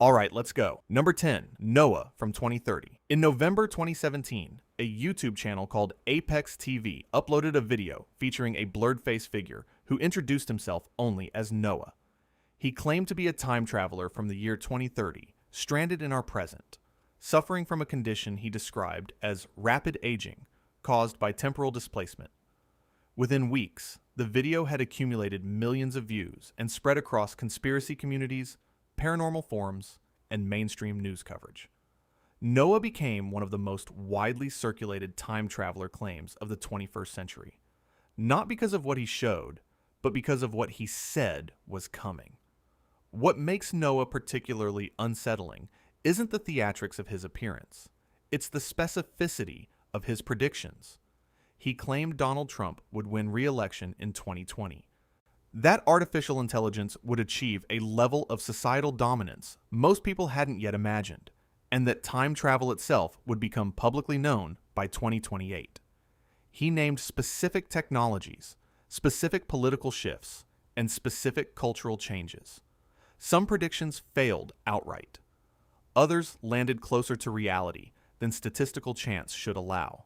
Alright, let's go. Number 10, Noah from 2030. In November 2017, a YouTube channel called ApexTV uploaded a video featuring a blurred-faced figure who introduced himself only as Noah. He claimed to be a time traveler from the year 2030, stranded in our present, suffering from a condition he described as rapid aging caused by temporal displacement. Within weeks, the video had accumulated millions of views and spread across conspiracy communities, paranormal forums, and mainstream news coverage. Noah became one of the most widely circulated time traveler claims of the 21st century, not because of what he showed, but because of what he said was coming. What makes Noah particularly unsettling isn't the theatrics of his appearance, it's the specificity of his predictions. He claimed Donald Trump would win re-election in 2020. That artificial intelligence would achieve a level of societal dominance most people hadn't yet imagined, and that time travel itself would become publicly known by 2028. He named specific technologies, specific political shifts, and specific cultural changes. Some predictions failed outright. Others landed closer to reality than statistical chance should allow.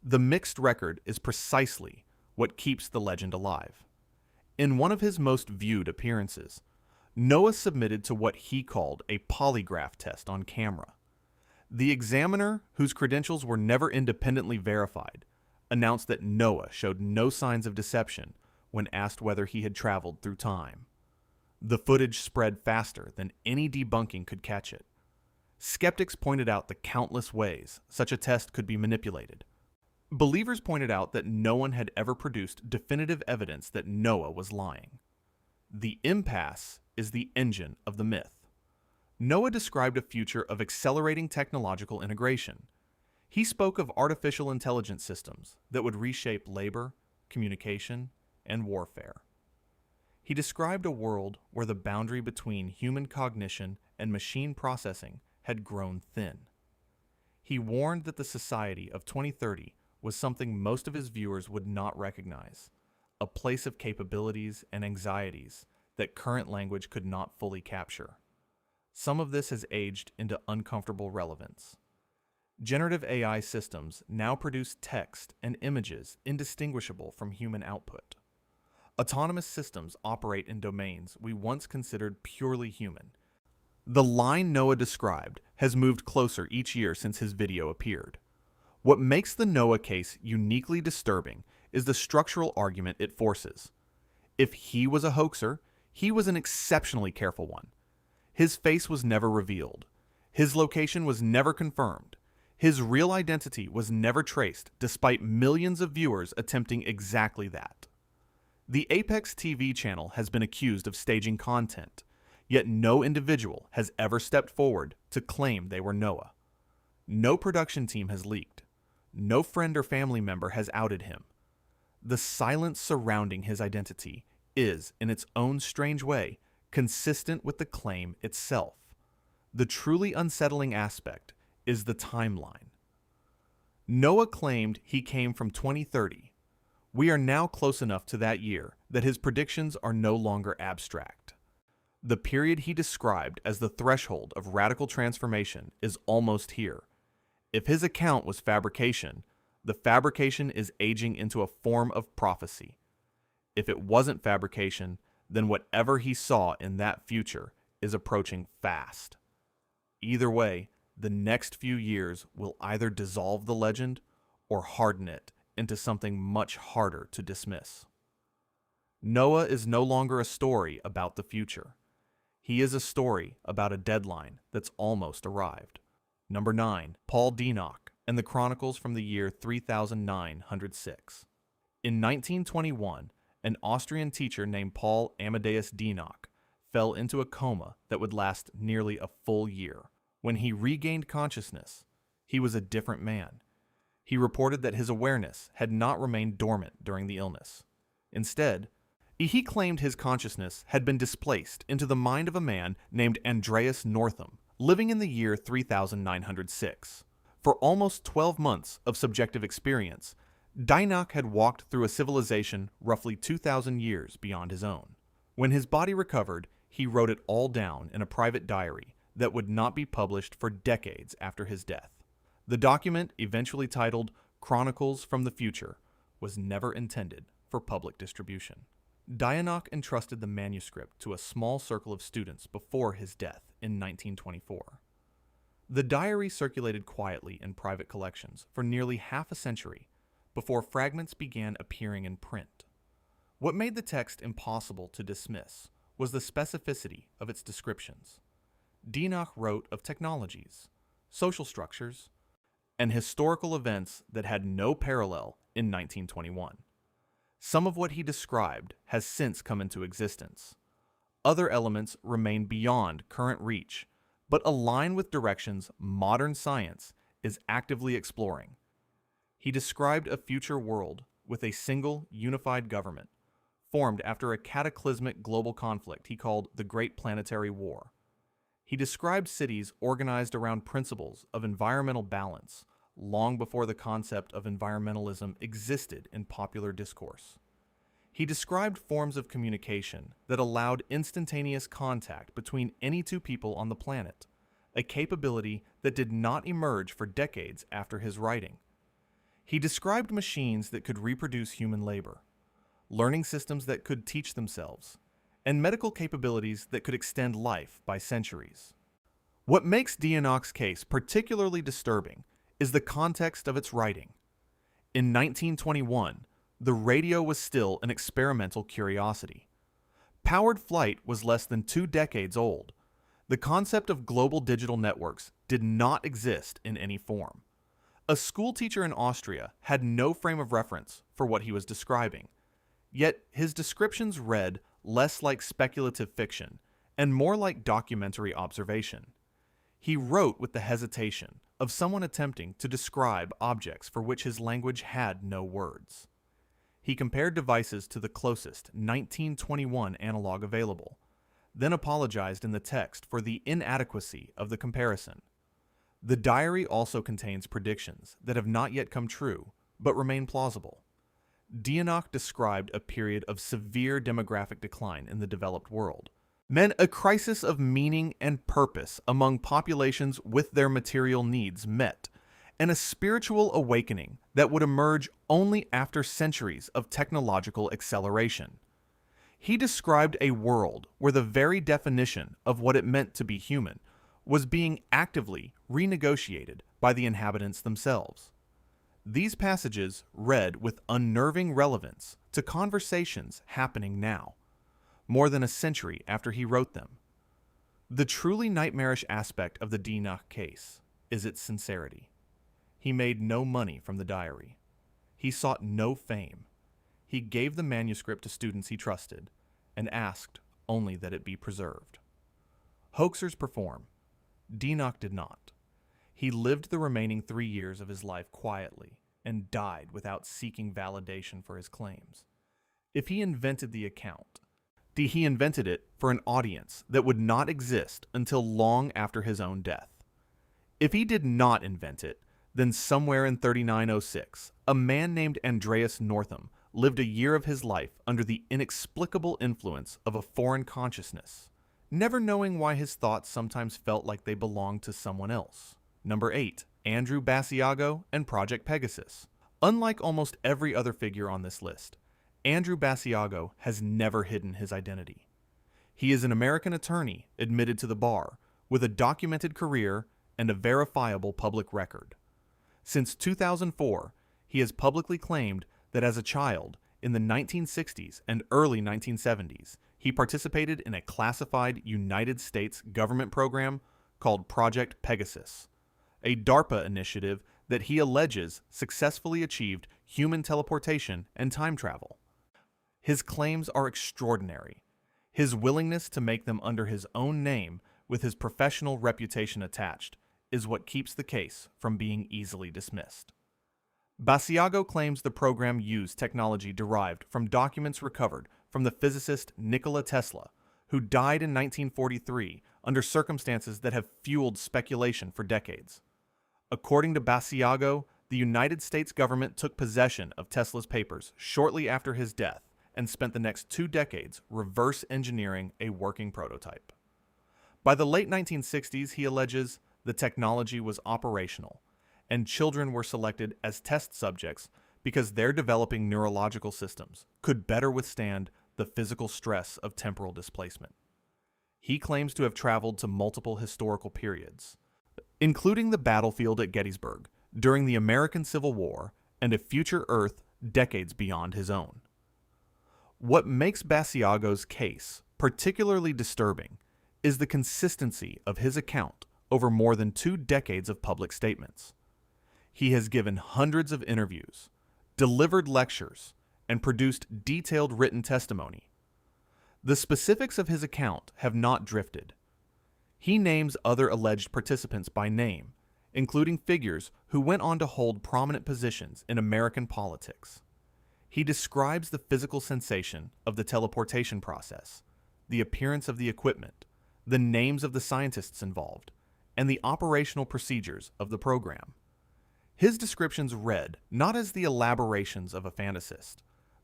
The mixed record is precisely what keeps the legend alive. In one of his most viewed appearances, Noah submitted to what he called a polygraph test on camera. The examiner, whose credentials were never independently verified, announced that Noah showed no signs of deception when asked whether he had traveled through time. The footage spread faster than any debunking could catch it. Skeptics pointed out the countless ways such a test could be manipulated. Believers pointed out that no one had ever produced definitive evidence that Noah was lying. The impasse is the engine of the myth. Noah described a future of accelerating technological integration. He spoke of artificial intelligence systems that would reshape labor, communication, and warfare. He described a world where the boundary between human cognition and machine processing had grown thin. He warned that the society of 2030 was something most of his viewers would not recognize, a place of capabilities and anxieties that current language could not fully capture. Some of this has aged into uncomfortable relevance. Generative AI systems now produce text and images indistinguishable from human output. Autonomous systems operate in domains we once considered purely human. The line Noah described has moved closer each year since his video appeared. What makes the Noah case uniquely disturbing is the structural argument it forces. If he was a hoaxer, he was an exceptionally careful one. His face was never revealed. His location was never confirmed. His real identity was never traced, despite millions of viewers attempting exactly that. The ApexTV channel has been accused of staging content, yet no individual has ever stepped forward to claim they were Noah. No production team has leaked. No friend or family member has outed him. The silence surrounding his identity is, in its own strange way, consistent with the claim itself. The truly unsettling aspect is the timeline. Noah claimed he came from 2030. We are now close enough to that year that his predictions are no longer abstract. The period he described as the threshold of radical transformation is almost here. If his account was fabrication, the fabrication is aging into a form of prophecy. If it wasn't fabrication, then whatever he saw in that future is approaching fast. Either way, the next few years will either dissolve the legend or harden it into something much harder to dismiss. Noah is no longer a story about the future. He is a story about a deadline that's almost arrived. Number 9, Paul Dienach and the Chronicles from the year 3906. In 1921, an Austrian teacher named Paul Amadeus Dienach fell into a coma that would last nearly a full year. When he regained consciousness, he was a different man. He reported that his awareness had not remained dormant during the illness. Instead, he claimed his consciousness had been displaced into the mind of a man named Andreas Northam, living in the year 3906. For almost 12 months of subjective experience, Dienach had walked through a civilization roughly 2,000 years beyond his own. When his body recovered, he wrote it all down in a private diary that would not be published for decades after his death. The document, eventually titled Chronicles from the Future, was never intended for public distribution. Dienach entrusted the manuscript to a small circle of students before his death in 1924. The diary circulated quietly in private collections for nearly half a century before fragments began appearing in print. What made the text impossible to dismiss was the specificity of its descriptions. Dienach wrote of technologies, social structures, and historical events that had no parallel in 1921. Some of what he described has since come into existence. Other elements remain beyond current reach, but align with directions modern science is actively exploring. He described a future world with a single, unified government, formed after a cataclysmic global conflict he called the Great Planetary War. He described cities organized around principles of environmental balance long before the concept of environmentalism existed in popular discourse. He described forms of communication that allowed instantaneous contact between any two people on the planet, a capability that did not emerge for decades after his writing. He described machines that could reproduce human labor, learning systems that could teach themselves, and medical capabilities that could extend life by centuries. What makes Dienach's case particularly disturbing is the context of its writing. In 1921, the radio was still an experimental curiosity. Powered flight was less than 2 decades old. The concept of global digital networks did not exist in any form. A schoolteacher in Austria had no frame of reference for what he was describing, yet his descriptions read less like speculative fiction and more like documentary observation. He wrote with the hesitation of someone attempting to describe objects for which his language had no words. He compared devices to the closest 1921 analog available, then apologized in the text for the inadequacy of the comparison. The diary also contains predictions that have not yet come true, but remain plausible. Dienach described a period of severe demographic decline in the developed world, meant a crisis of meaning and purpose among populations with their material needs met, and a spiritual awakening that would emerge only after centuries of technological acceleration. He described a world where the very definition of what it meant to be human was being actively renegotiated by the inhabitants themselves. These passages read with unnerving relevance to conversations happening now, more than a century after he wrote them. The truly nightmarish aspect of the Dienach case is its sincerity. He made no money from the diary. He sought no fame. He gave the manuscript to students he trusted and asked only that it be preserved. Hoaxers perform. Dienach did not. He lived the remaining 3 years of his life quietly and died without seeking validation for his claims. If he invented the account, he invented it for an audience that would not exist until long after his own death. If he did not invent it, then somewhere in 3906, a man named Andreas Northam lived a year of his life under the inexplicable influence of a foreign consciousness, never knowing why his thoughts sometimes felt like they belonged to someone else. Number 8. Andrew Basiago and Project Pegasus. Unlike almost every other figure on this list, Andrew Basiago has never hidden his identity. He is an American attorney admitted to the bar, with a documented career and a verifiable public record. Since 2004, he has publicly claimed that as a child, in the 1960s and early 1970s, he participated in a classified United States government program called Project Pegasus, a DARPA initiative that he alleges successfully achieved human teleportation and time travel. His claims are extraordinary. His willingness to make them under his own name with his professional reputation attached is what keeps the case from being easily dismissed. Basiago claims the program used technology derived from documents recovered from the physicist Nikola Tesla, who died in 1943 under circumstances that have fueled speculation for decades. According to Basiago, the United States government took possession of Tesla's papers shortly after his death and spent the next 2 decades reverse engineering a working prototype. By the late 1960s, he alleges the technology was operational, and children were selected as test subjects because their developing neurological systems could better withstand the physical stress of temporal displacement. He claims to have traveled to multiple historical periods, including the battlefield at Gettysburg during the American Civil War and a future Earth decades beyond his own. What makes Basiago's case particularly disturbing is the consistency of his account over more than 2 decades of public statements. He has given hundreds of interviews, delivered lectures, and produced detailed written testimony. The specifics of his account have not drifted. He names other alleged participants by name, including figures who went on to hold prominent positions in American politics. He describes the physical sensation of the teleportation process, the appearance of the equipment, the names of the scientists involved, and the operational procedures of the program. His descriptions read not as the elaborations of a fantasist,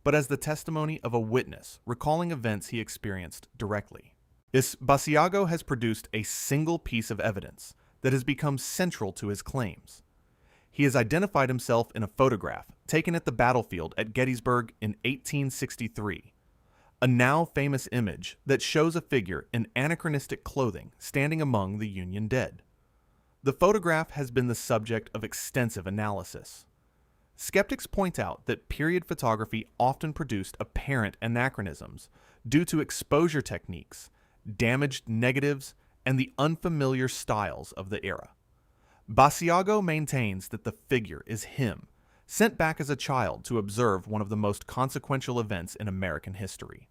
but as the testimony of a witness recalling events he experienced directly. Basiago has produced a single piece of evidence that has become central to his claims. He has identified himself in a photograph taken at the battlefield at Gettysburg in 1863, a now famous image that shows a figure in anachronistic clothing standing among the Union dead. The photograph has been the subject of extensive analysis. Skeptics point out that period photography often produced apparent anachronisms due to exposure techniques, damaged negatives, and the unfamiliar styles of the era. Basiago maintains that the figure is him, sent back as a child to observe one of the most consequential events in American history.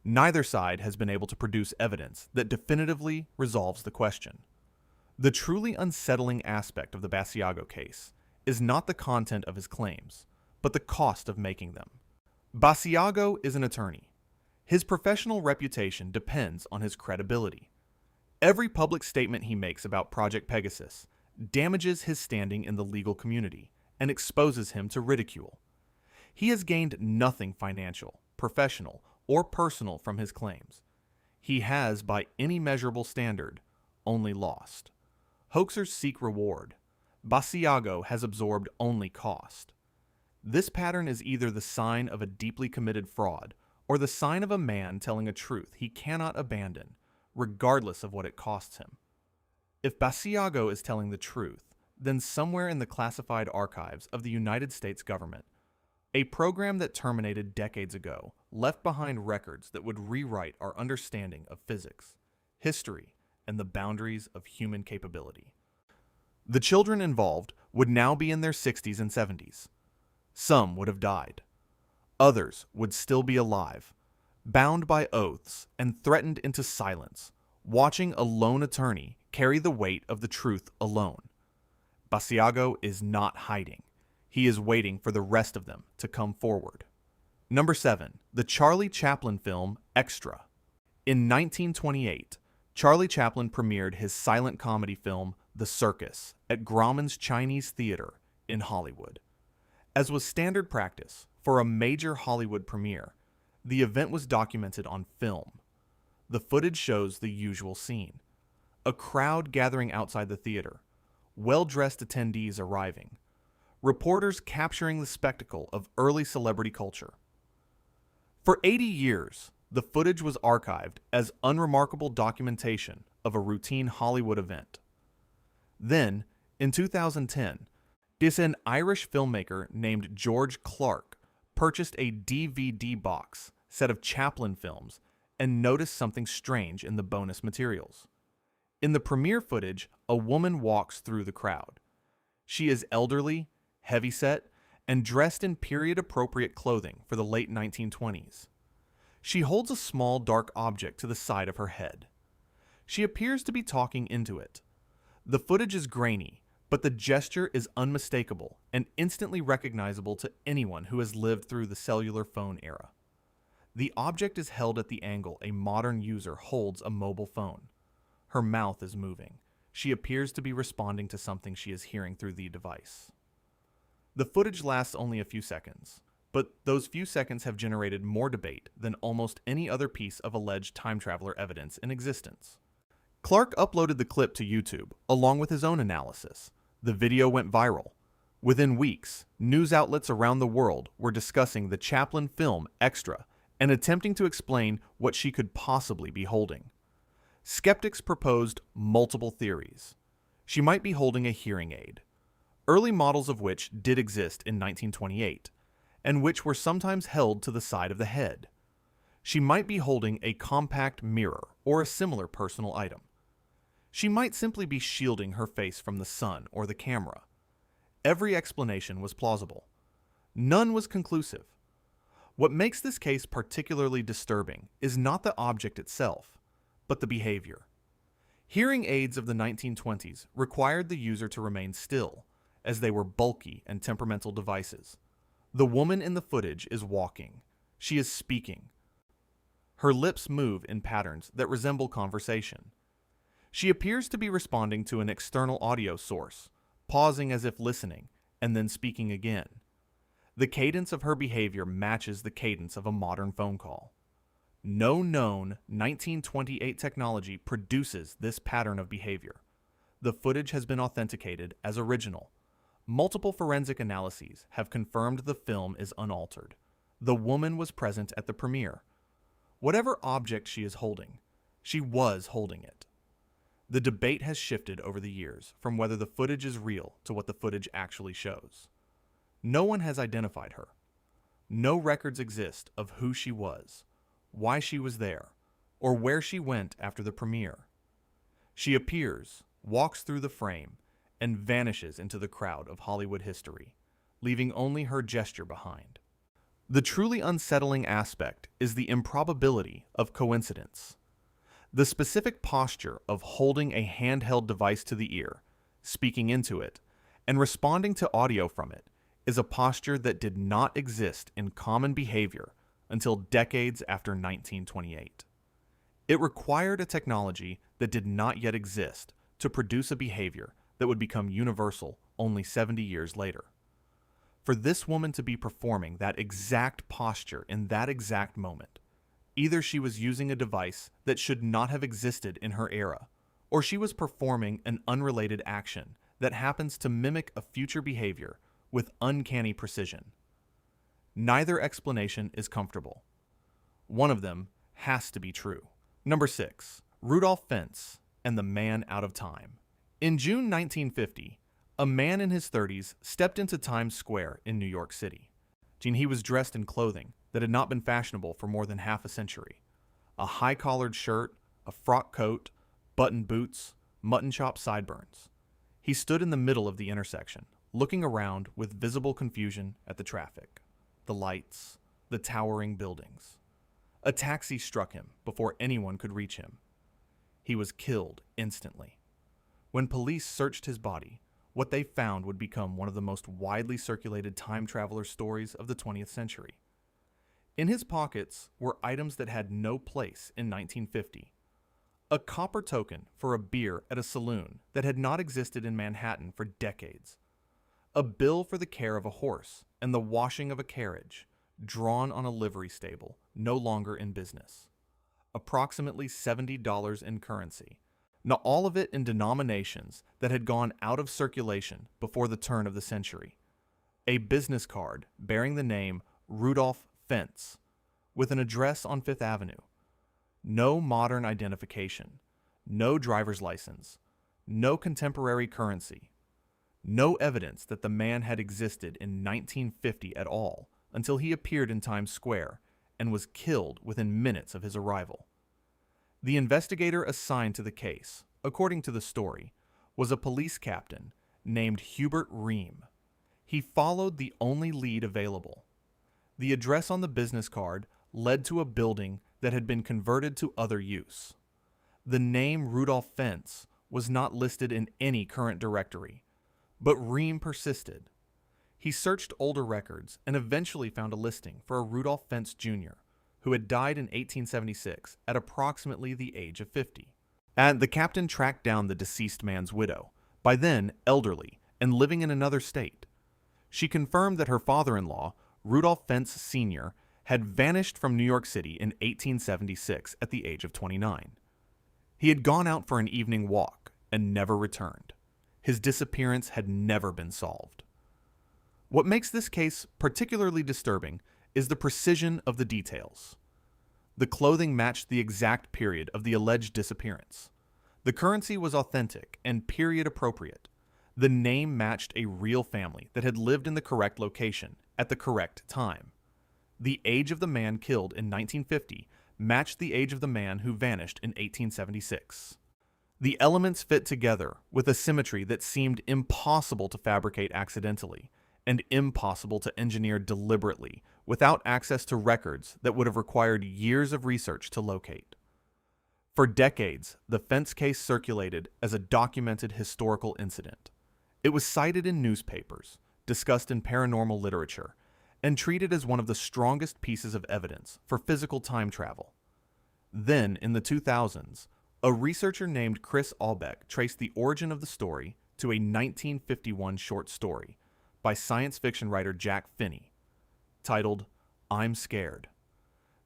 Neither side has been able to produce evidence that definitively resolves the question. The truly unsettling aspect of the Basiago case is not the content of his claims, but the cost of making them. Basiago is an attorney. His professional reputation depends on his credibility. Every public statement he makes about Project Pegasus damages his standing in the legal community and exposes him to ridicule. He has gained nothing financial, professional, or personal from his claims. He has, by any measurable standard, only lost. Hoaxers seek reward. Basiago has absorbed only cost. This pattern is either the sign of a deeply committed fraud or the sign of a man telling a truth he cannot abandon, regardless of what it costs him. If Basiago is telling the truth, then somewhere in the classified archives of the United States government, a program that terminated decades ago left behind records that would rewrite our understanding of physics, history, and the boundaries of human capability. The children involved would now be in their 60s and 70s. Some would have died. Others would still be alive, bound by oaths and threatened into silence, watching a lone attorney carry the weight of the truth alone. Basiago is not hiding. He is waiting for the rest of them to come forward. Number 7. The Charlie Chaplin film Extra. In 1928, Charlie Chaplin premiered his silent comedy film The Circus at Grauman's Chinese Theater in Hollywood. As was standard practice for a major Hollywood premiere, the event was documented on film. The footage shows the usual scene: a crowd gathering outside the theater, well-dressed attendees arriving, reporters capturing the spectacle of early celebrity culture. For 80 years, the footage was archived as unremarkable documentation of a routine Hollywood event. Then, in 2010, an Irish filmmaker named George Clark purchased a DVD box set of Chaplin films and noticed something strange in the bonus materials. In the premiere footage, a woman walks through the crowd. She is elderly, heavyset, and dressed in period-appropriate clothing for the late 1920s. She holds a small dark object to the side of her head. She appears to be talking into it. The footage is grainy, but the gesture is unmistakable and instantly recognizable to anyone who has lived through the cellular phone era. The object is held at the angle a modern user holds a mobile phone. Her mouth is moving. She appears to be responding to something she is hearing through the device. The footage lasts only a few seconds, but those few seconds have generated more debate than almost any other piece of alleged time traveler evidence in existence. Clark uploaded the clip to YouTube, along with his own analysis. The video went viral. Within weeks, news outlets around the world were discussing the Chaplin film Extra and attempting to explain what she could possibly be holding. Skeptics proposed multiple theories. She might be holding a hearing aid, early models of which did exist in 1928, and which were sometimes held to the side of the head. She might be holding a compact mirror or a similar personal item. She might simply be shielding her face from the sun or the camera. Every explanation was plausible. None was conclusive. What makes this case particularly disturbing is not the object itself, but the behavior. Hearing aids of the 1920s required the user to remain still, as they were bulky and temperamental devices. The woman in the footage is walking. She is speaking. Her lips move in patterns that resemble conversation. She appears to be responding to an external audio source, pausing as if listening, and then speaking again. The cadence of her behavior matches the cadence of a modern phone call. No known 1928 technology produces this pattern of behavior. The footage has been authenticated as original. Multiple forensic analyses have confirmed the film is unaltered. The woman was present at the premiere. Whatever object she is holding, she was holding it. The debate has shifted over the years from whether the footage is real to what the footage actually shows. No one has identified her. No records exist of who she was, why she was there, or where she went after the premiere. She appears, walks through the frame, and vanishes into the crowd of Hollywood history, leaving only her gesture behind. The truly unsettling aspect is the improbability of coincidence. The specific posture of holding a handheld device to the ear, speaking into it, and responding to audio from it is a posture that did not exist in common behavior until decades after 1928. It required a technology that did not yet exist to produce a behavior that would become universal only 70 years later. For this woman to be performing that exact posture in that exact moment, either she was using a device that should not have existed in her era, or she was performing an unrelated action that happens to mimic a future behavior with uncanny precision. Neither explanation is comfortable. One of them has to be true. Number 6. Rudolph Fentz and the Man Out of Time. In June 1950, a man in his 30s stepped into Times Square in New York City. He was dressed in clothing that had not been fashionable for more than half a century. A high-collared shirt, a frock coat, button boots, mutton chop sideburns. He stood in the middle of the intersection, looking around with visible confusion at the traffic, the lights, the towering buildings. A taxi struck him before anyone could reach him. He was killed instantly. When police searched his body, what they found would become one of the most widely circulated time traveler stories of the 20th century. In his pockets were items that had no place in 1950. A copper token for a beer at a saloon that had not existed in Manhattan for decades. A bill for the care of a horse and the washing of a carriage, drawn on a livery stable, no longer in business. Approximately $70 in currency. Now all of it in denominations that had gone out of circulation before the turn of the century. A business card bearing the name Rudolph Fentz, with an address on Fifth Avenue. No modern identification, no driver's license, no contemporary currency, no evidence that the man had existed in 1950 at all until he appeared in Times Square and was killed within minutes of his arrival. The investigator assigned to the case, according to the story, was a police captain named Hubert Ream. He followed the only lead available. The address on the business card led to a building that had been converted to other use. The name Rudolph Fentz was not listed in any current directory, but Ream persisted. He searched older records and eventually found a listing for a Rudolph Fentz Jr., who had died in 1876 at approximately the age of 50. And the captain tracked down the deceased man's widow, by then elderly and living in another state. She confirmed that her father-in-law, Rudolph Fentz Sr., had vanished from New York City in 1876 at the age of 29. He had gone out for an evening walk and never returned. His disappearance had never been solved. What makes this case particularly disturbing is the precision of the details. The clothing matched the exact period of the alleged disappearance. The currency was authentic and period appropriate. The name matched a real family that had lived in the correct location at the correct time. The age of the man killed in 1950 matched the age of the man who vanished in 1876. The elements fit together with a symmetry that seemed impossible to fabricate accidentally and impossible to engineer deliberately without access to records that would have required years of research to locate. For decades, the Fentz case circulated as a documented historical incident. It was cited in newspapers, discussed in paranormal literature, and treated as one of the strongest pieces of evidence for physical time travel. Then, in the 2000s, a researcher named Chris Albeck traced the origin of the story to a 1951 short story by science fiction writer Jack Finney, titled I'm Scared.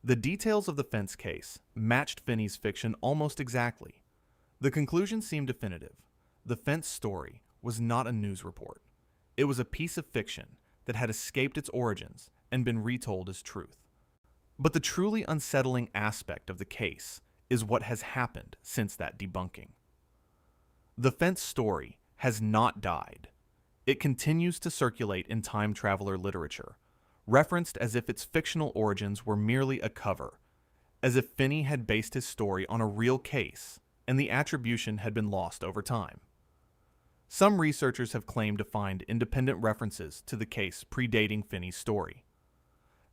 The details of the Fentz case matched Finney's fiction almost exactly. The conclusion seemed definitive. The Fentz story was not a news report. It was a piece of fiction that had escaped its origins and been retold as truth. But the truly unsettling aspect of the case is what has happened since that debunking. The Fentz story has not died. It continues to circulate in time traveler literature, referenced as if its fictional origins were merely a cover, as if Finney had based his story on a real case and the attribution had been lost over time. Some researchers have claimed to find independent references to the case predating Finney's story.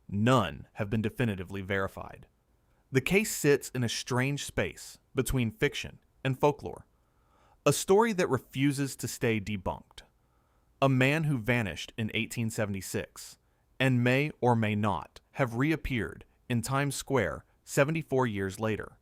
None have been definitively verified. The case sits in a strange space between fiction and folklore, a story that refuses to stay debunked. A man who vanished in 1876 and may or may not have reappeared in Times Square 74 years later,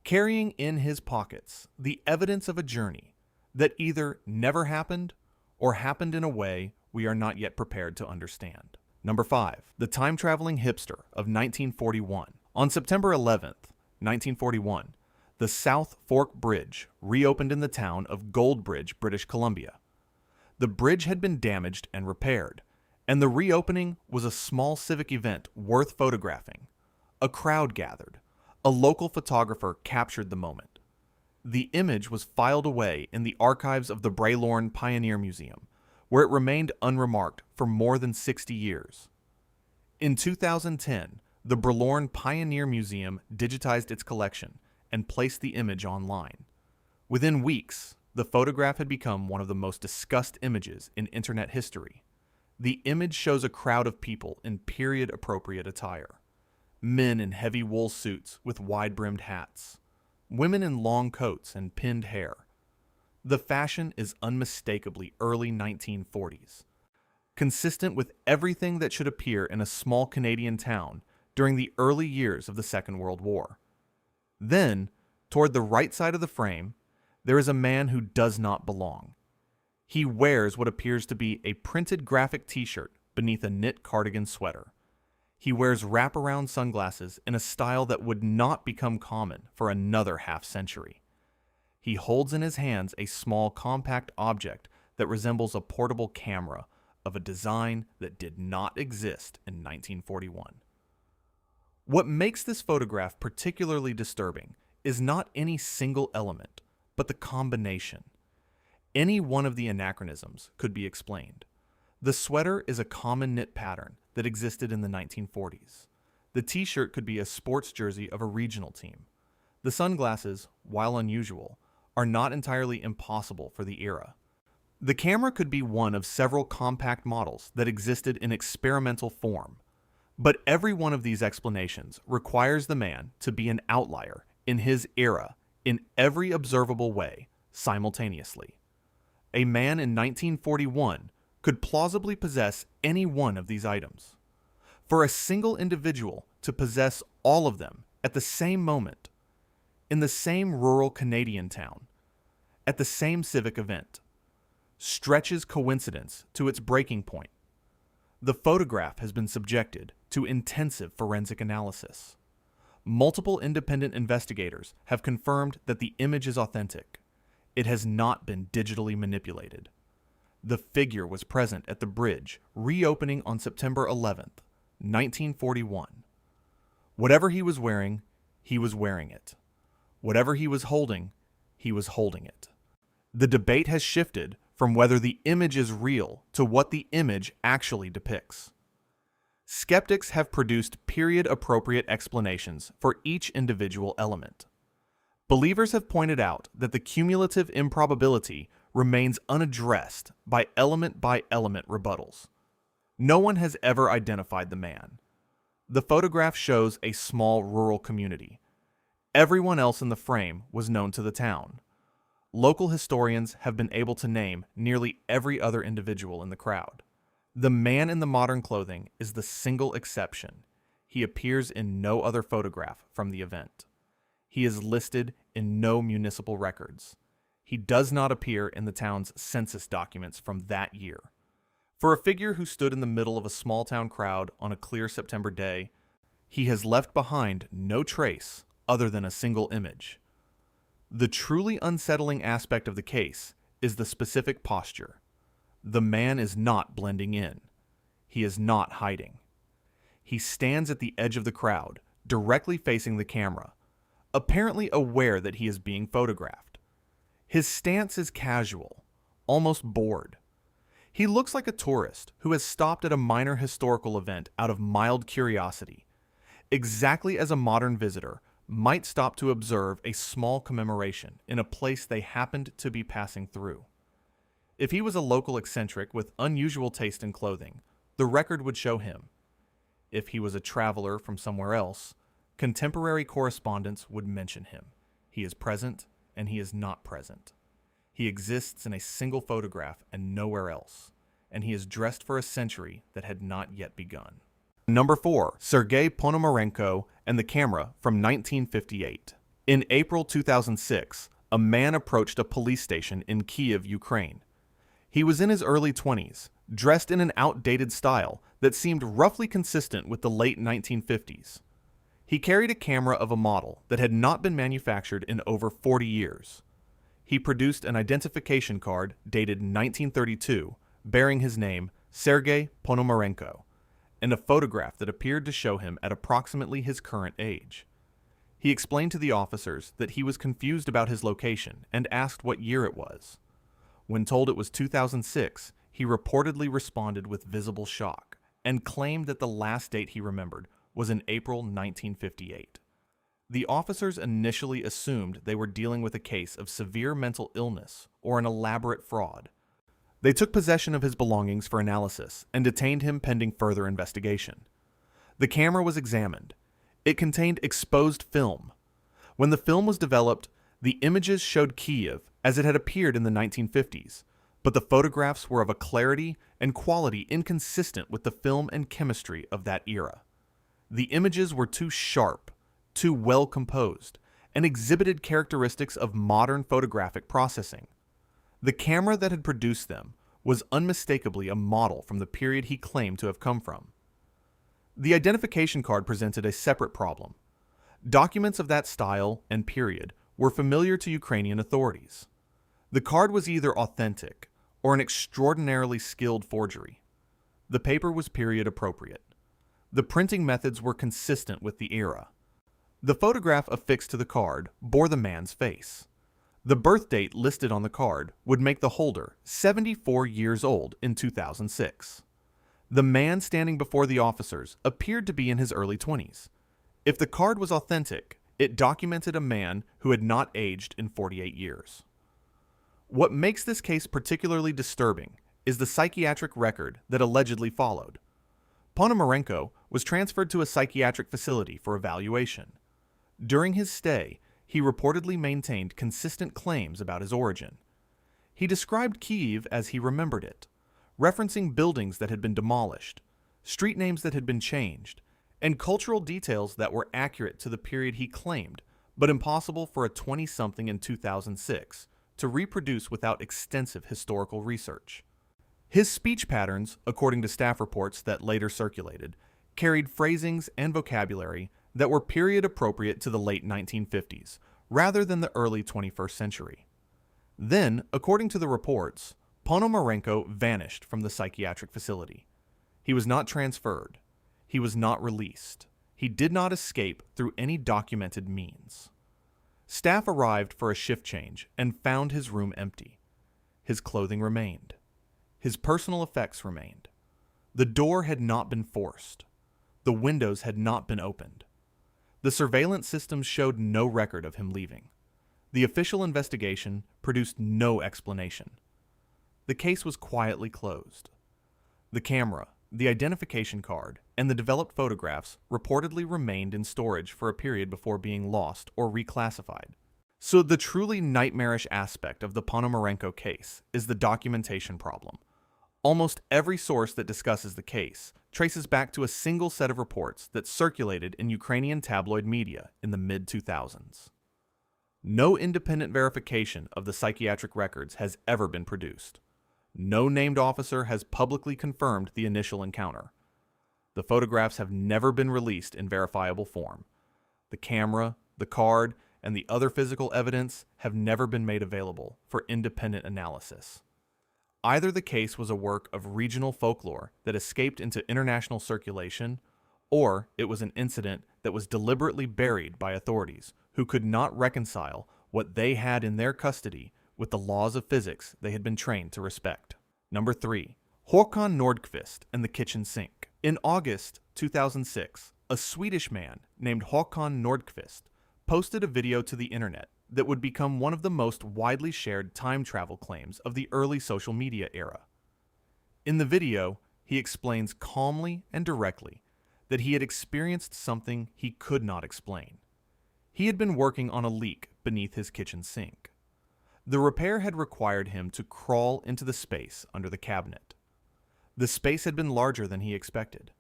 carrying in his pockets the evidence of a journey that either never happened or happened in a way we are not yet prepared to understand. Number 5. The time-traveling hipster of 1941. On September 11th, 1941, the South Fork Bridge reopened in the town of Goldbridge, British Columbia. The bridge had been damaged and repaired, and the reopening was a small civic event worth photographing. A crowd gathered. A local photographer captured the moment. The image was filed away in the archives of the Braylorne Pioneer Museum, where it remained unremarked for more than 60 years. In 2010, the Braylorne Pioneer Museum digitized its collection and placed the image online. Within weeks, the photograph had become one of the most discussed images in internet history. The image shows a crowd of people in period-appropriate attire. Men in heavy wool suits with wide-brimmed hats. Women in long coats and pinned hair. The fashion is unmistakably early 1940s, consistent with everything that should appear in a small Canadian town during the early years of the Second World War. Then, toward the right side of the frame, there is a man who does not belong. He wears what appears to be a printed graphic t-shirt beneath a knit cardigan sweater. He wears wraparound sunglasses in a style that would not become common for another half-century. He holds in his hands a small compact object that resembles a portable camera of a design that did not exist in 1941. What makes this photograph particularly disturbing is not any single element, but the combination. Any one of the anachronisms could be explained. The sweater is a common knit pattern that existed in the 1940s. The t-shirt could be a sports jersey of a regional team. The sunglasses, while unusual, are not entirely impossible for the era. The camera could be one of several compact models that existed in experimental form, but every one of these explanations requires the man to be an outlier in his era in every observable way simultaneously. A man in 1941 could plausibly possess any one of these items. For a single individual to possess all of them at the same moment, in the same rural Canadian town, at the same civic event, stretches coincidence to its breaking point. The photograph has been subjected to intensive forensic analysis. Multiple independent investigators have confirmed that the image is authentic. It has not been digitally manipulated. The figure was present at the bridge reopening on September 11th, 1941. Whatever he was wearing it. Whatever he was holding it. The debate has shifted from whether the image is real to what the image actually depicts. Skeptics have produced period-appropriate explanations for each individual element. Believers have pointed out that the cumulative improbability remains unaddressed by element rebuttals. No one has ever identified the man. The photograph shows a small rural community. Everyone else in the frame was known to the town. Local historians have been able to name nearly every other individual in the crowd. The man in the modern clothing is the single exception. He appears in no other photograph from the event. He is listed in no municipal records. He does not appear in the town's census documents from that year. For a figure who stood in the middle of a small-town crowd on a clear September day, he has left behind no trace other than a single image. The truly unsettling aspect of the case is the specific posture. The man is not blending in. He is not hiding. He stands at the edge of the crowd, directly facing the camera, apparently aware that he is being photographed. His stance is casual, almost bored. He looks like a tourist who has stopped at a minor historical event out of mild curiosity, exactly as a modern visitor might stop to observe a small commemoration in a place they happened to be passing through. If he was a local eccentric with unusual taste in clothing, the record would show him. If he was a traveler from somewhere else, contemporary correspondence would mention him. He is present and he is not present. He exists in a single photograph and nowhere else, and he is dressed for a century that had not yet begun. Number 4. Sergey Ponomarenko and the camera from 1958. In April 2006, a man approached a police station in Kiev, Ukraine. He was in his early 20s, dressed in an outdated style that seemed roughly consistent with the late 1950s. He carried a camera of a model that had not been manufactured in over 40 years. He produced an identification card dated 1932, bearing his name, Sergey Ponomarenko, and a photograph that appeared to show him at approximately his current age. He explained to the officers that he was confused about his location and asked what year it was. When told it was 2006, he reportedly responded with visible shock and claimed that the last date he remembered was in April 1958. The officers initially assumed they were dealing with a case of severe mental illness or an elaborate fraud. They took possession of his belongings for analysis and detained him pending further investigation. The camera was examined. It contained exposed film. When the film was developed, the images showed Kiev as it had appeared in the 1950s, but the photographs were of a clarity and quality inconsistent with the film and chemistry of that era. The images were too sharp, too well composed, and exhibited characteristics of modern photographic processing. The camera that had produced them was unmistakably a model from the period he claimed to have come from. The identification card presented a separate problem. Documents of that style and period were familiar to Ukrainian authorities. The card was either authentic or an extraordinarily skilled forgery. The paper was period appropriate. The printing methods were consistent with the era. The photograph affixed to the card bore the man's face. The birth date listed on the card would make the holder 74 years old in 2006. The man standing before the officers appeared to be in his early 20s. If the card was authentic, it documented a man who had not aged in 48 years. What makes this case particularly disturbing is the psychiatric record that allegedly followed. Ponomarenko was transferred to a psychiatric facility for evaluation. During his stay, he reportedly maintained consistent claims about his origin. He described Kyiv as he remembered it, referencing buildings that had been demolished, street names that had been changed, and cultural details that were accurate to the period he claimed, but impossible for a 20-something in 2006 to reproduce without extensive historical research. His speech patterns, according to staff reports that later circulated, carried phrasings and vocabulary that were period appropriate to the late 1950s, rather than the early 21st century. Then, according to the reports, Ponomarenko vanished from the psychiatric facility. He was not transferred. He was not released. He did not escape through any documented means. Staff arrived for a shift change and found his room empty. His clothing remained. His personal effects remained. The door had not been forced. The windows had not been opened. The surveillance systems showed no record of him leaving. The official investigation produced no explanation. The case was quietly closed. The camera, the identification card, and the developed photographs reportedly remained in storage for a period before being lost or reclassified. So the truly nightmarish aspect of the Ponomarenko case is the documentation problem. Almost every source that discusses the case traces back to a single set of reports that circulated in Ukrainian tabloid media in the mid-2000s. No independent verification of the psychiatric records has ever been produced. No named officer has publicly confirmed the initial encounter. The photographs have never been released in verifiable form. The camera, the card, and the other physical evidence have never been made available for independent analysis. Either the case was a work of regional folklore that escaped into international circulation, or it was an incident that was deliberately buried by authorities who could not reconcile what they had in their custody with the laws of physics they had been trained to respect. Number 3. Hakan Nordkvist and the kitchen sink. In August 2006, a Swedish man named Hakan Nordkvist posted a video to the internet that would become one of the most widely shared time travel claims of the early social media era. In the video, he explains calmly and directly that he had experienced something he could not explain. He had been working on a leak beneath his kitchen sink. The repair had required him to crawl into the space under the cabinet. The space had been larger than he expected.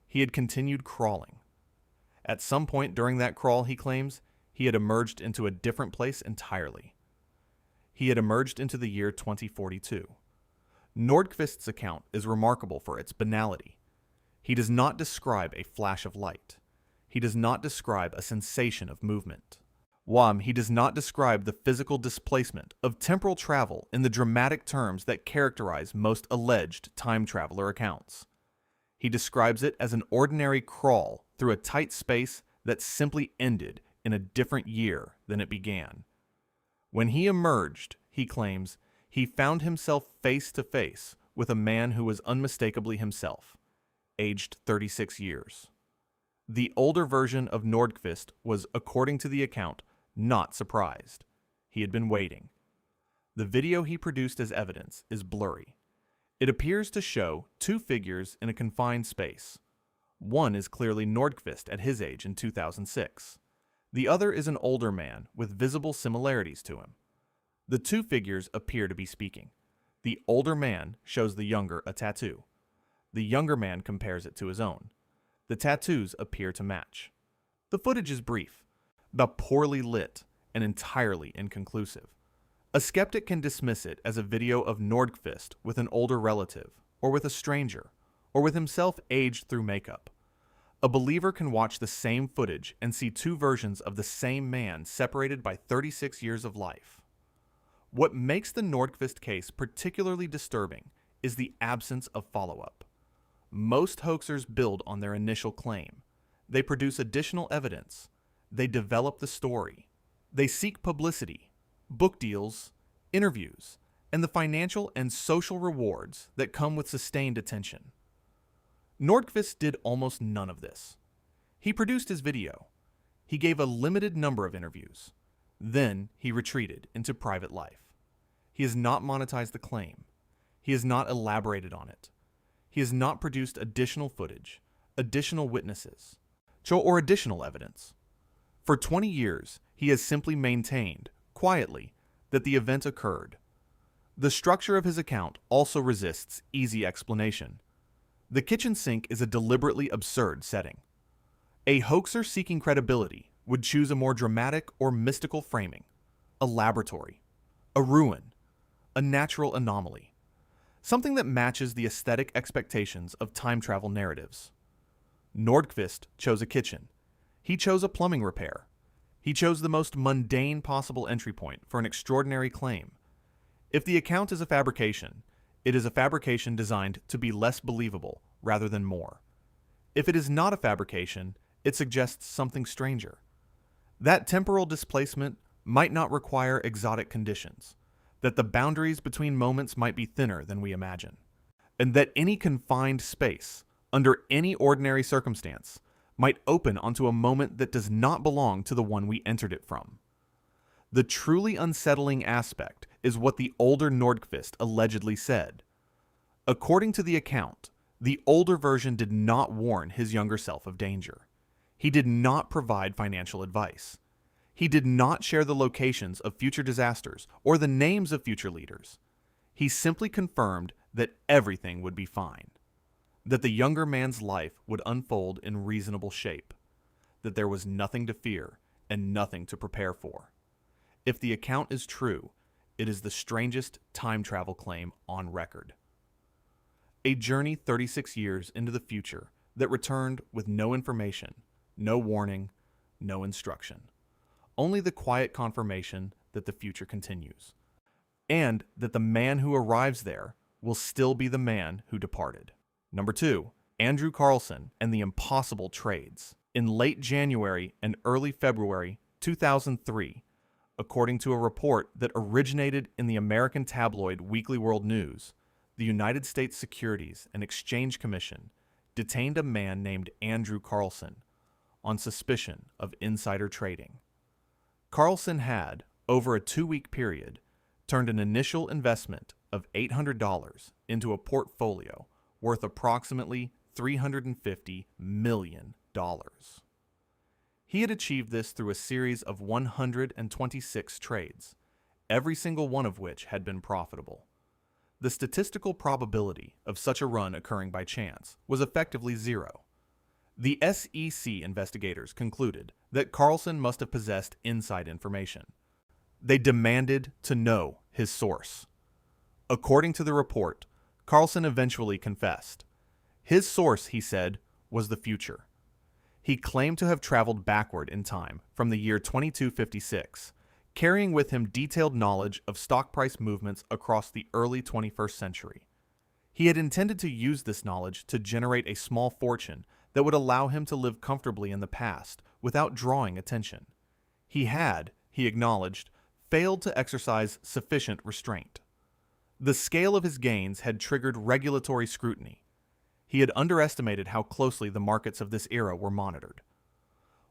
He had continued crawling. At some point during that crawl, he claims, he had emerged into a different place entirely. He had emerged into the year 2042. Nordkvist's account is remarkable for its banality. He does not describe a flash of light. He does not describe a sensation of movement. He does not describe the physical displacement of temporal travel in the dramatic terms that characterize most alleged time traveler accounts. He describes it as an ordinary crawl through a tight space that simply ended in a different year than it began. When he emerged, he claims, he found himself face to face with a man who was unmistakably himself, aged 36 years. The older version of Nordkvist was, according to the account, not surprised. He had been waiting. The video he produced as evidence is blurry. It appears to show two figures in a confined space. One is clearly Nordkvist at his age in 2006. The other is an older man with visible similarities to him. The two figures appear to be speaking. The older man shows the younger a tattoo. The younger man compares it to his own. The tattoos appear to match. The footage is brief, but poorly lit and entirely inconclusive. A skeptic can dismiss it as a video of Nordkvist with an older relative, or with a stranger, or with himself aged through makeup. A believer can watch the same footage and see two versions of the same man separated by 36 years of life. What makes the Nordkvist case particularly disturbing is the absence of follow-up. Most hoaxers build on their initial claim. They produce additional evidence. They develop the story. They seek publicity, book deals, interviews, and the financial and social rewards that come with sustained attention. Nordkvist did almost none of this. He produced his video. He gave a limited number of interviews. Then he retreated into private life. He has not monetized the claim. He has not elaborated on it. He has not produced additional footage, additional witnesses, or additional evidence. For 20 years, he has simply maintained, quietly, that the event occurred. The structure of his account also resists easy explanation. The kitchen sink is a deliberately absurd setting. A hoaxer seeking credibility would choose a more dramatic or mystical framing, a laboratory, a ruin, a natural anomaly, something that matches the aesthetic expectations of time travel narratives. Nordkvist chose a kitchen. He chose a plumbing repair. He chose the most mundane possible entry point for an extraordinary claim. If the account is a fabrication, it is a fabrication designed to be less believable rather than more. If it is not a fabrication, it suggests something stranger. That temporal displacement might not require exotic conditions, that the boundaries between moments might be thinner than we imagine, and that any confined space, under any ordinary circumstance, might open onto a moment that does not belong to the one we entered it from. The truly unsettling aspect is what the older Nordkvist allegedly said. According to the account, the older version did not warn his younger self of danger. He did not provide financial advice. He did not share the locations of future disasters or the names of future leaders. He simply confirmed that everything would be fine, that the younger man's life would unfold in reasonable shape, that there was nothing to fear and nothing to prepare for. If the account is true, it is the strangest time travel claim on record. A journey 36 years into the future that returned with no information, no warning, no instruction. Only the quiet confirmation that the future continues, and that the man who arrives there will still be the man who departed. Number 2, Andrew Carlson and the Impossible Trades. In late January and early February 2003, according to a report that originated in the American tabloid Weekly World News, the United States Securities and Exchange Commission detained a man named Andrew Carlson on suspicion of insider trading. Carlson had, over a 2-week period, turned an initial investment of $800 into a portfolio worth approximately $350 million. He had achieved this through a series of 126 trades, every single one of which had been profitable. The statistical probability of such a run occurring by chance was effectively zero. The SEC investigators concluded that Carlson must have possessed inside information. They demanded to know his source. According to the report, Carlson eventually confessed. His source, he said, was the future. He claimed to have traveled backward in time from the year 2256, carrying with him detailed knowledge of stock price movements across the early 21st century. He had intended to use this knowledge to generate a small fortune that would allow him to live comfortably in the past without drawing attention. He had, he acknowledged, failed to exercise sufficient restraint. The scale of his gains had triggered regulatory scrutiny. He had underestimated how closely the markets of this era were monitored.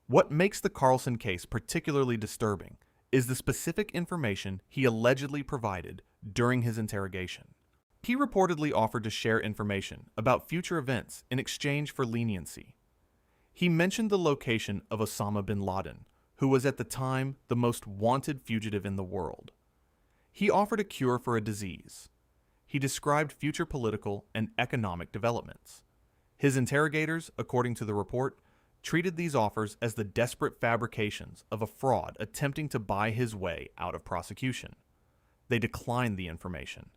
What makes the Carlson case particularly disturbing is the specific information he allegedly provided during his interrogation. He reportedly offered to share information about future events in exchange for leniency. He mentioned the location of Osama bin Laden, who was at the time the most wanted fugitive in the world. He offered a cure for a disease. He described future political and economic developments. His interrogators, according to the report, treated these offers as the desperate fabrications of a fraud attempting to buy his way out of prosecution. They declined the information.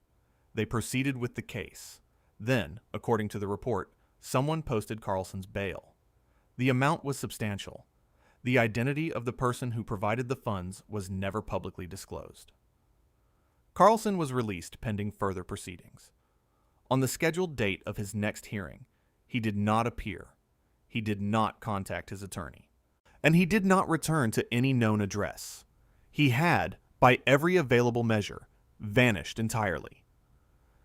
They proceeded with the case. Then, according to the report, someone posted Carlson's bail. The amount was substantial. The identity of the person who provided the funds was never publicly disclosed. Carlson was released pending further proceedings. On the scheduled date of his next hearing, he did not appear. He did not contact his attorney. And he did not return to any known address. He had, by every available measure, vanished entirely.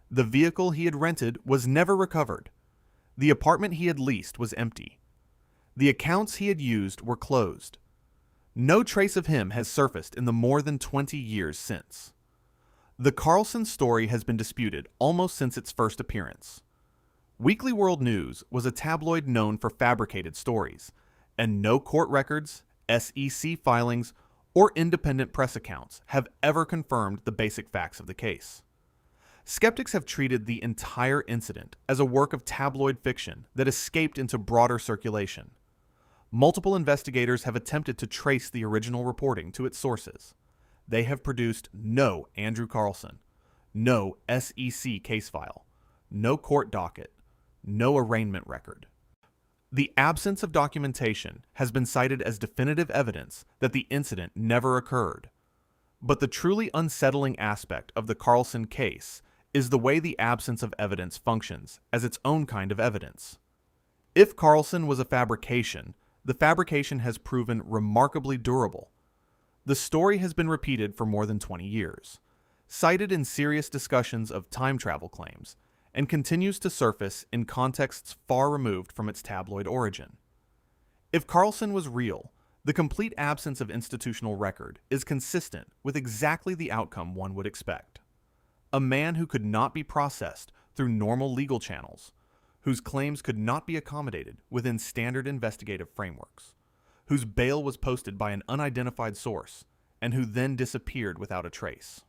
The vehicle he had rented was never recovered. The apartment he had leased was empty. The accounts he had used were closed. No trace of him has surfaced in the more than 20 years since. The Carlson story has been disputed almost since its first appearance. Weekly World News was a tabloid known for fabricated stories, and no court records, SEC filings, or independent press accounts have ever confirmed the basic facts of the case. Skeptics have treated the entire incident as a work of tabloid fiction that escaped into broader circulation. Multiple investigators have attempted to trace the original reporting to its sources. They have produced no Andrew Carlson, no SEC case file, no court docket, no arraignment record. The absence of documentation has been cited as definitive evidence that the incident never occurred. But the truly unsettling aspect of the Carlson case is the way the absence of evidence functions as its own kind of evidence. If Carlson was a fabrication, the fabrication has proven remarkably durable. The story has been repeated for more than 20 years, cited in serious discussions of time travel claims, and continues to surface in contexts far removed from its tabloid origin. If Carlson was real, the complete absence of institutional record is consistent with exactly the outcome one would expect. A man who could not be processed through normal legal channels, whose claims could not be accommodated within standard investigative frameworks, whose bail was posted by an unidentified source, and who then disappeared without a trace.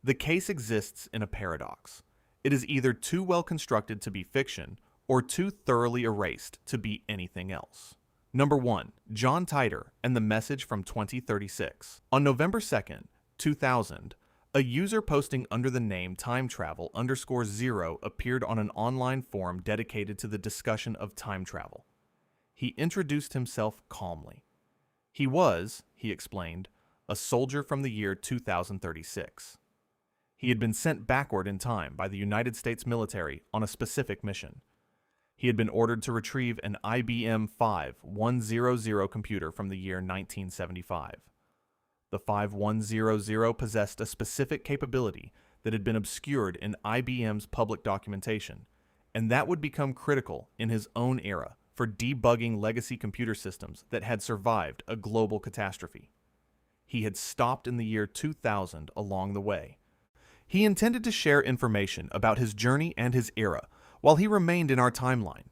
The case exists in a paradox. It is either too well constructed to be fiction or too thoroughly erased to be anything else. Number 1. John Titor and the Message from 2036. On November 2nd, 2000, a user posting under the name timetravel_0 appeared on an online forum dedicated to the discussion of time travel. He introduced himself calmly. He was, he explained, a soldier from the year 2036. He had been sent backward in time by the United States military on a specific mission. He had been ordered to retrieve an IBM 5100 computer from the year 1975. The 5100 possessed a specific capability that had been obscured in IBM's public documentation, and that would become critical in his own era for debugging legacy computer systems that had survived a global catastrophe. He had stopped in the year 2000 along the way. He intended to share information about his journey and his era while he remained in our timeline.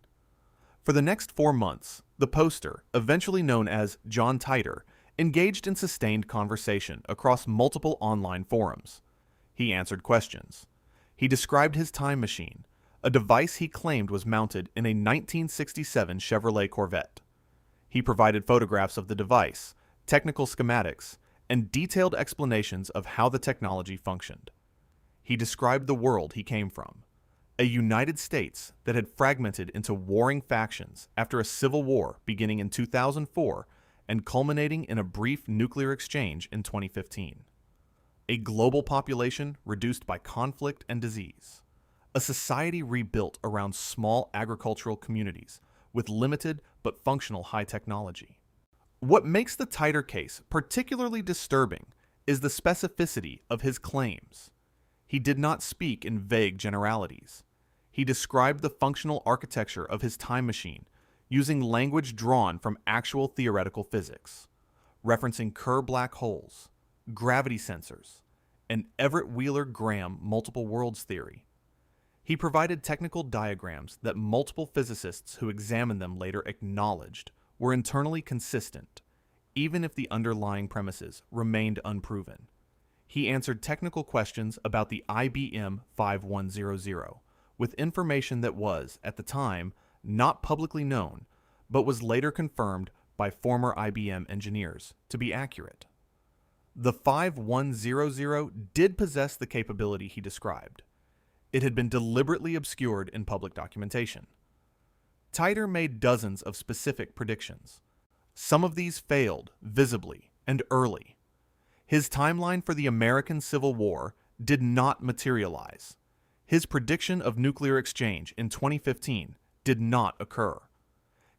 For the next 4 months, the poster, eventually known as John Titor, engaged in sustained conversation across multiple online forums. He answered questions. He described his time machine, a device he claimed was mounted in a 1967 Chevrolet Corvette. He provided photographs of the device, technical schematics, and detailed explanations of how the technology functioned. He described the world he came from, a United States that had fragmented into warring factions after a civil war beginning in 2004 and culminating in a brief nuclear exchange in 2015. A global population reduced by conflict and disease. A society rebuilt around small agricultural communities with limited but functional high technology. What makes the Titor case particularly disturbing is the specificity of his claims. He did not speak in vague generalities. He described the functional architecture of his time machine using language drawn from actual theoretical physics, referencing Kerr black holes, gravity sensors, and Everett Wheeler-Graham multiple worlds theory. He provided technical diagrams that multiple physicists who examined them later acknowledged were internally consistent, even if the underlying premises remained unproven. He answered technical questions about the IBM 5100 with information that was, at the time, not publicly known, but was later confirmed by former IBM engineers to be accurate. The 5100 did possess the capability he described. It had been deliberately obscured in public documentation. Titor made dozens of specific predictions. Some of these failed visibly and early. His timeline for the American Civil War did not materialize. His prediction of nuclear exchange in 2015 did not occur.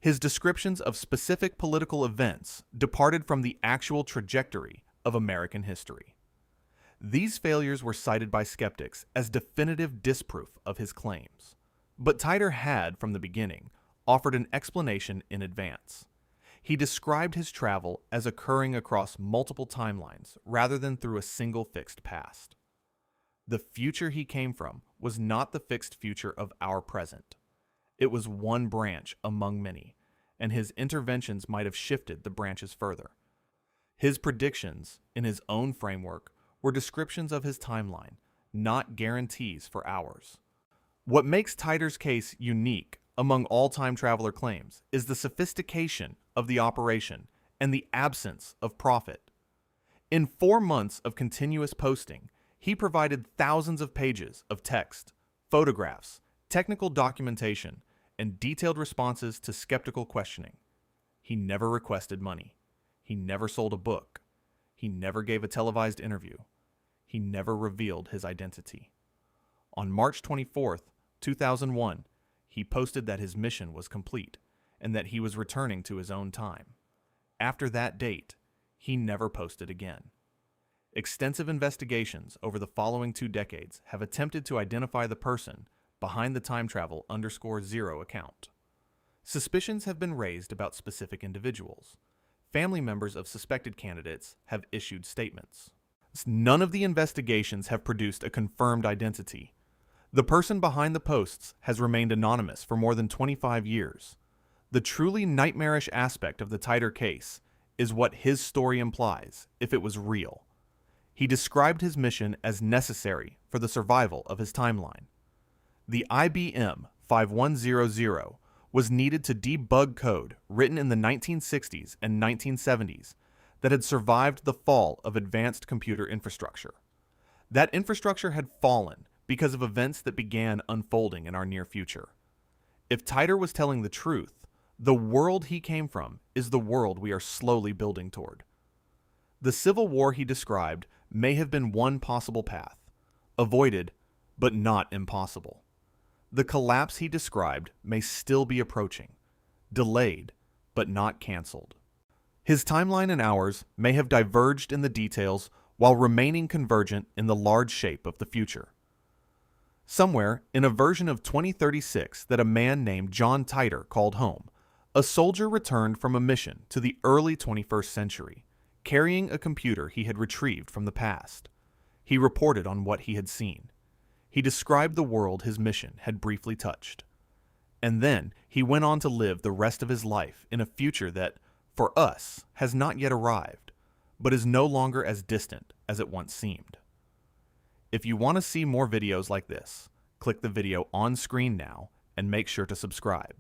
His descriptions of specific political events departed from the actual trajectory of American history. These failures were cited by skeptics as definitive disproof of his claims. But Titor had, from the beginning, offered an explanation in advance. He described his travel as occurring across multiple timelines rather than through a single fixed past. The future he came from was not the fixed future of our present. It was one branch among many, and his interventions might have shifted the branches further. His predictions, in his own framework, were descriptions of his timeline, not guarantees for ours. What makes Titor's case unique among all time traveler claims is the sophistication of the operation and the absence of profit. In 4 months of continuous posting, he provided thousands of pages of text, photographs, technical documentation, and detailed responses to skeptical questioning. He never requested money. He never sold a book. He never gave a televised interview. He never revealed his identity. On March 24th, 2001, he posted that his mission was complete and that he was returning to his own time. After that date, he never posted again. Extensive investigations over the following 2 decades have attempted to identify the person behind the time travel _0 account. Suspicions have been raised about specific individuals. Family members of suspected candidates have issued statements. None of the investigations have produced a confirmed identity. The person behind the posts has remained anonymous for more than 25 years. The truly nightmarish aspect of the Titor case is what his story implies if it was real. He described his mission as necessary for the survival of his timeline. The IBM 5100 was needed to debug code written in the 1960s and 1970s that had survived the fall of advanced computer infrastructure. That infrastructure had fallen because of events that began unfolding in our near future. If Titor was telling the truth, the world he came from is the world we are slowly building toward. The civil war he described may have been one possible path, avoided but not impossible. The collapse he described may still be approaching, delayed but not canceled. His timeline and ours may have diverged in the details while remaining convergent in the large shape of the future. Somewhere in a version of 2036 that a man named John Titor called home, a soldier returned from a mission to the early 21st century, carrying a computer he had retrieved from the past. He reported on what he had seen. He described the world his mission had briefly touched. And then he went on to live the rest of his life in a future that, for us, has not yet arrived, but is no longer as distant as it once seemed. If you want to see more videos like this, click the video on screen now and make sure to subscribe.